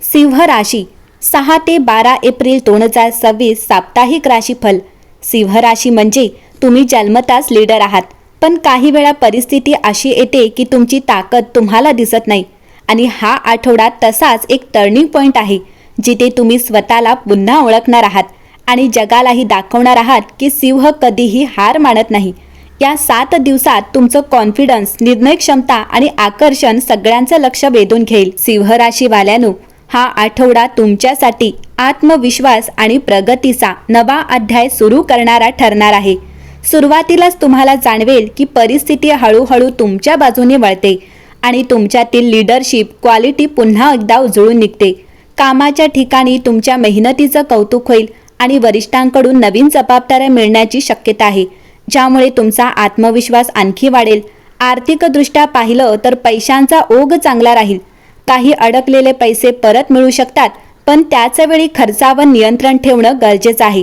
सिंह राशी 6 ते 12 एप्रिल 2026 साप्ताहिक राशीफल। सिंह राशी म्हणजे तुम्ही जन्मताच लीडर आहात, पण काही वेळा परिस्थिती अशी येते की तुमची ताकद तुम्हाला दिसत नाही आणि हा आठवडा तसाच एक टर्निंग पॉइंट आहे, जिथे तुम्ही स्वतःला पुन्हा ओळखणार आहात आणि जगालाही दाखवणार आहात की सिंह कधीही हार मानत नाही। या 7 दिवसात तुमचं कॉन्फिडन्स, निर्णय क्षमता आणि आकर्षण सगळ्यांचं लक्ष वेधून घेईल। सिंह राशीवाल्यांनो, हा आठवडा तुमच्यासाठी आत्मविश्वास आणि प्रगतीचा नवा अध्याय सुरू करणारा ठरणार आहे। सुरुवातीलाच तुम्हाला जाणवेल की परिस्थिती हळूहळू तुमच्या बाजूने वळते आणि तुमच्यातील लीडरशिप क्वालिटी पुन्हा एकदा उजळून निघते। कामाच्या ठिकाणी तुमच्या मेहनतीचं कौतुक होईल आणि वरिष्ठांकडून नवीन जबाबदाऱ्या मिळण्याची शक्यता आहे, ज्यामुळे तुमचा आत्मविश्वास आणखी वाढेल। आर्थिकदृष्ट्या पाहिलं तर पैशांचा ओघ चांगला राहील। काही अडकलेले पैसे परत मिळू शकतात, पण त्याच वेळी खर्चावर नियंत्रण ठेवणं गरजेचं आहे।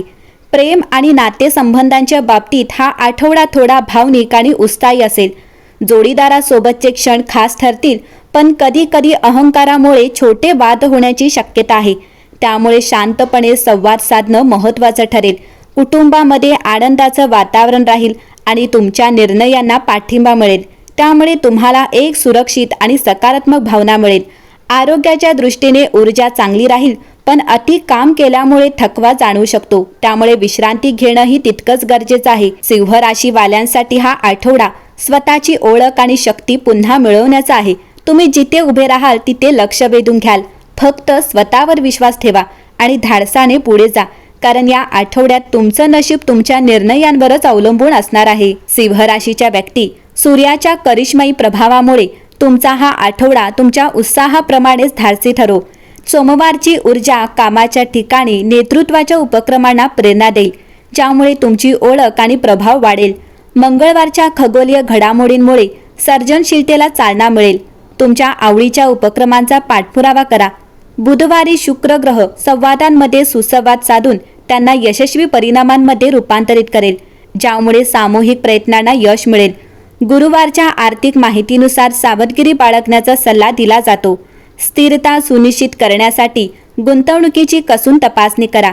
प्रेम आणि नातेसंबंधांच्या बाबतीत हा आठवडा थोडा भावनिक आणि उत्साही असेल। जोडीदारासोबतचे क्षण खास ठरतील, पण कधी कधी अहंकारामुळे छोटे वाद होण्याची शक्यता आहे, त्यामुळे शांतपणे संवाद साधणं महत्त्वाचं ठरेल। कुटुंबामध्ये आनंदाचं वातावरण राहील आणि तुमच्या निर्णयांना पाठिंबा मिळेल, त्यामुळे तुम्हाला एक सुरक्षित आणि सकारात्मक भावना मिळेल। आरोग्याच्या दृष्टीने ऊर्जा चांगली राहील, पण अति काम केल्यामुळे थकवा जाणवू शकतो, त्यामुळे विश्रांती घेणंही तितकंच गरजेचं आहे। सिंह राशीवाल्यांसाठी हा आठवडा स्वतःची ओळख आणि शक्ती पुन्हा मिळवण्याचा आहे। तुम्ही जिथे उभे राहाल तिथे लक्ष वेधून घ्याल। फक्त स्वतःवर विश्वास ठेवा आणि धाडसाने पुढे जा, कारण या आठवड्यात तुमचं नशीब तुमच्या निर्णयांवरच अवलंबून असणार आहे। सिंह राशीच्या व्यक्ती, सूर्याच्या करिश्माई प्रभावामुळे तुमचा हा आठवडा तुमच्या उत्साहाप्रमाणेच धाडसी ठरो। सोमवारची ऊर्जा कामाच्या ठिकाणी नेतृत्वाच्या उपक्रमांना प्रेरणा देईल, ज्यामुळे तुमची ओळख आणि प्रभाव वाढेल। मंगळवारच्या खगोलीय घडामोडींमुळे सर्जनशीलतेला चालना मिळेल। तुमच्या आवडीच्या उपक्रमांचा पाठपुरावा करा। बुधवारी शुक्र ग्रह संवादांमध्ये सुसंवाद साधून त्यांना यशस्वी परिणामांमध्ये रूपांतरित करेल, ज्यामुळे सामूहिक प्रयत्नांना यश मिळेल। गुरुवारच्या आर्थिक माहितीनुसार सावधगिरी बाळगण्याचा सल्ला दिला जातो। स्थिरता सुनिश्चित करण्यासाठी गुंतवणुकीची कसून तपासणी करा।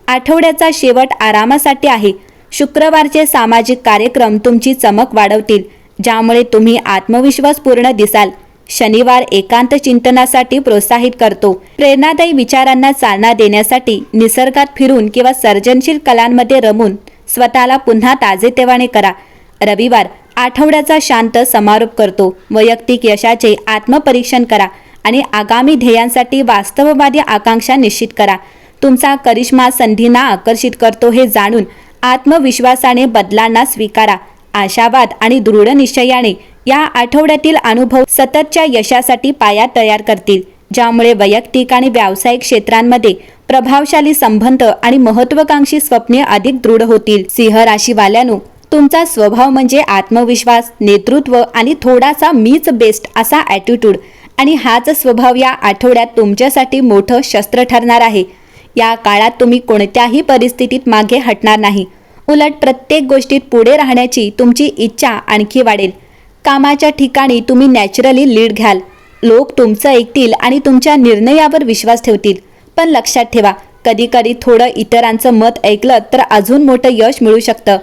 आठवड्याचा शेवट आरामासाठी आहे। शुक्रवारचे सामाजिक कार्यक्रम तुमची चमक वाढवतील, ज्यामुळे तुम्ही आत्मविश्वासपूर्ण दिसाल। शनिवार एकांत चिंतनासाठी प्रोत्साहित करतो। प्रेरणादायी विचारांना चालना देण्यासाठी निसर्गात फिरून किंवा सर्जनशील कलांमध्ये रमून स्वतःला पुन्हा ताजेतवाने करा। रविवार आठवड्याचा शांत समारोप करतो। वैयक्तिक यशाचे आत्मपरीक्षण करा आणि आगामी ध्येयांसाठी वास्तववादी आकांक्षा निश्चित करा। तुमचा करिश्मा संधींना आकर्षित करतो हे जाणून आत्मविश्वासाने बदलांना स्वीकारा। आशावाद आणि दृढ निश्चयाने या आठवड्यातील अनुभव सततच्या यशासाठी पाया तयार करतील, ज्यामुळे वैयक्तिक आणि व्यावसायिक क्षेत्रांमध्ये प्रभावशाली संबंध आणि महत्त्वाकांक्षी स्वप्ने अधिक दृढ होतील। सिंह राशीवाल्यांनो, तुमचा स्वभाव म्हणजे आत्मविश्वास, नेतृत्व आणि थोडासा मीच बेस्ट असा ॲटिट्यूड, आणि हाच स्वभाव या आठवड्यात तुमच्यासाठी मोठं शस्त्र ठरणार आहे। या काळात तुम्ही कोणत्याही परिस्थितीत मागे हटणार नाही, उलट प्रत्येक गोष्टीत पुढे राहण्याची तुमची इच्छा आणखी वाढेल। कामाच्या ठिकाणी तुम्ही नॅचरली लीड घ्याल। लोक तुमचं ऐकतील आणि तुमच्या निर्णयावर विश्वास ठेवतील, पण लक्षात ठेवा, कधी कधी थोडं इतरांचं मत ऐकलं तर अजून मोठं यश मिळू शकतं।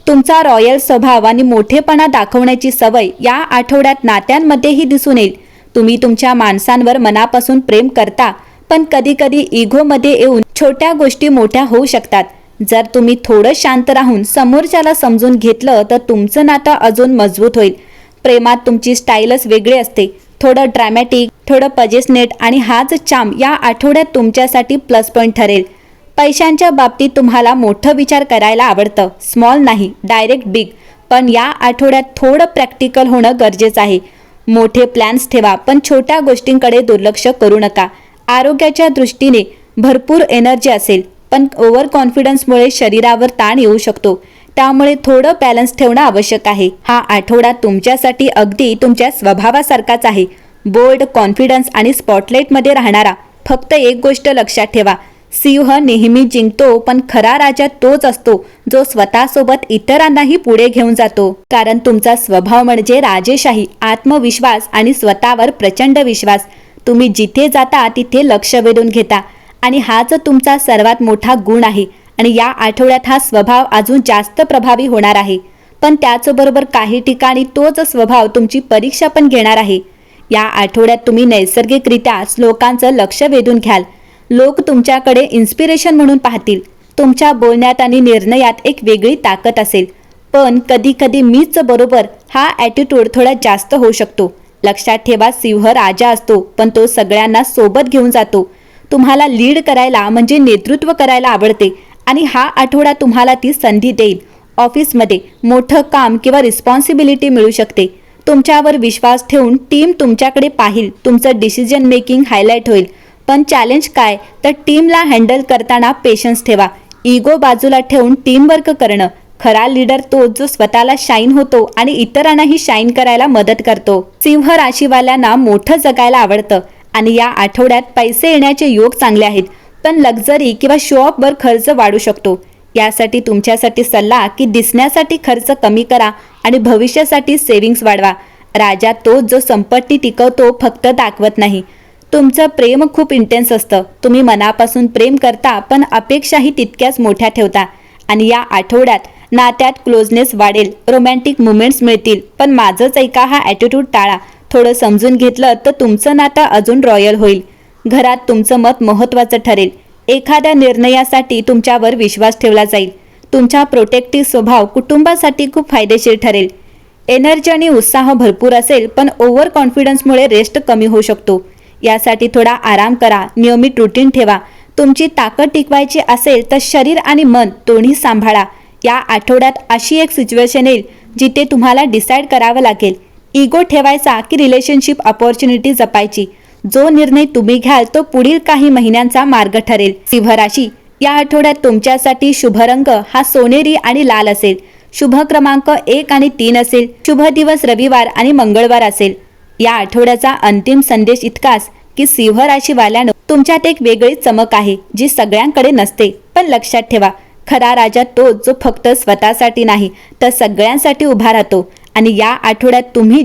तुमचा रॉयल स्वभाव आणि मोठेपणा दाखवण्याची सवय या आठवड्यात नात्यांमध्येही दिसून येईल। तुम्ही तुमच्या माणसांवर मनापासून प्रेम करता, पण कधी कधी इगोमध्ये येऊन छोट्या गोष्टी मोठ्या होऊ शकतात। जर तुम्ही थोडं शांत राहून समोरच्याला समजून घेतलं तर तुमचं नातं अजून मजबूत होईल। प्रेमात तुमची स्टाईलच वेगळी असते, थोडं ड्रॅमॅटिक, थोडं पजेसनेट, आणि हाच चाम या आठवड्यात तुमच्यासाठी प्लस पॉईंट ठरेल। पैशांच्या बाबतीत तुम्हाला मोठं विचार करायला आवडतं, स्मॉल नाही डायरेक्ट बिग, पण या आठवड्यात थोडं प्रॅक्टिकल होणं गरजेचं आहे। मोठे प्लॅन्स ठेवा, पण छोट्या गोष्टींकडे दुर्लक्ष करू नका। आरोग्याच्या दृष्टीने भरपूर एनर्जी असेल, पण ओव्हर कॉन्फिडन्समुळे शरीरावर ताण येऊ शकतो, त्यामुळे थोडं बॅलन्स ठेवणं आवश्यक आहे। हा आठवडा तुमच्यासाठी अगदी तुमच्या स्वभावासारखाच आहे, बोल्ड, कॉन्फिडन्स आणि स्पॉटलाईटमध्ये राहणारा। फक्त एक गोष्ट लक्षात ठेवा, सिंह नेहमी जिंकतो, पण खरा राजा तोच असतो जो स्वतःसोबत इतरांनाही पुढे घेऊन जातो, कारण तुमचा स्वभाव म्हणजे राजेशाही, आत्मविश्वास आणि स्वतःवर प्रचंड विश्वास। तुम्ही जिथे जाता तिथे लक्ष वेधून घेता आणि हाच तुमचा सर्वात मोठा गुण आहे आणि या आठवड्यात हा स्वभाव अजून जास्त प्रभावी होणार आहे. पण त्याचबरोबर काही ठिकाणी तोच स्वभाव तुमची परीक्षा पण घेणार आहे. या आठवड्यात तुम्ही नैसर्गिकरित्या लोकांचं लक्ष वेधून घ्याल. लोक तुमच्याकडे इन्स्पिरेशन म्हणून पाहतील. तुमच्या बोलण्यात आणि निर्णयात एक वेगळी ताकद असेल. पण कधी कधी मीच बरोबर हा ॲटिट्यूड थोडा जास्त होऊ शकतो. लक्षात ठेवा, सिंह राजा असतो पण तो सगळ्यांना सोबत घेऊन जातो. तुम्हाला लीड करायला म्हणजे नेतृत्व करायला आवडते आणि हा आठवडा तुम्हाला ती संधी देईल. ऑफिसमध्ये मोठं काम किंवा रिस्पॉन्सिबिलिटी मिळू शकते. तुमच्यावर विश्वास ठेवून टीम तुमच्याकडे पाहिल. तुमचं डिसिजन मेकिंग हायलाईट होईल. पण चॅलेंज काय तर टीमला हँडल करताना पेशन्स ठेवा. इगो बाजूला ठेवून टीमवर्क करणं. खरा लीडर तो जो स्वतःला शाईन होतो आणि इतरांनाही शाईन करायला मदत करतो. सिंह राशीवाल्यांना मोठं जगायला आवडतं आणि या आठवड्यात पैसे येण्याचे योग चांगले आहेत. पण लक्झरी किंवा शो ऑफवर खर्च वाढू शकतो. यासाठी तुमच्यासाठी सल्ला की दिसण्यासाठी खर्च कमी करा आणि भविष्यासाठी सेव्हिंग्स वाढवा. राजा तो जो संपत्ती टिकवतो, फक्त दाखवत नाही. तुमचं प्रेम खूप इंटेन्स असतं. तुम्ही मनापासून प्रेम करता पण अपेक्षाही तितक्याच मोठ्या ठेवता. आणि या आठवड्यात नात्यात क्लोजनेस वाढेल. रोमॅन्टिक मुमेंट्स मिळतील. पण माझंच ऐका हा ॲटिट्यूड टाळा. थोडं समजून घेतलं तर तुमचं नातं अजून रॉयल होईल. घरात तुमचं मत महत्त्वाचं ठरेल. एखाद्या निर्णयासाठी तुमच्यावर विश्वास ठेवला जाईल. तुमचा प्रोटेक्टिव्ह स्वभाव कुटुंबासाठी खूप फायदेशीर ठरेल. एनर्जी आणि उत्साह भरपूर असेल पण ओव्हर कॉन्फिडन्समुळे रेस्ट कमी होऊ शकतो. यासाठी थोडा आराम करा. नियमित रुटीन ठेवा. तुमची ताकद टिकवायची असेल तर शरीर आणि मन दोन्ही सांभाळा. या आठवड्यात अशी एक सिच्युएशन येईल जिथे तुम्हाला डिसाईड करावं लागेल. इगो ठेवायचा की रिलेशनशिप अपॉर्च्युनिटी जपायची. जो निर्णय तुम्ही घ्याल तो पुढील काही महिन्यांचा मार्ग ठरेल. सिंह राशी, या आठवड्यात तुमच्यासाठी शुभ रंग हा सोनेरी आणि लाल असेल. शुभ क्रमांक 1 आणि 3 असेल. शुभ दिवस रविवार आणि मंगळवार असेल. या आठवड्याचा अंतिम संदेश इतकाच की सिंह राशीवाल्यांनो, तुमच्यात एक वेगळी चमक आहे जी सगळ्यांकडे नसते. पण लक्षात ठेवा, खरा राजा तो जो फक्त स्वतःसाठी नाही तर सगळ्यांसाठी उभा राहतो. आणि या आठवड्यात तुम्ही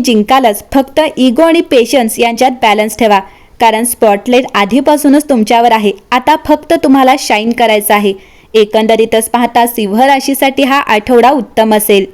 जिंकालच. फक्त इगो आणि पेशन्स यांच्यात बॅलन्स ठेवा. कारण स्पॉटलाइट आधीपासूनच तुमच्यावर आहे. आता फक्त तुम्हाला शाईन करायचं आहे. एकंदरीतच पाहता सिंह राशीसाठी हा आठवडा उत्तम असेल.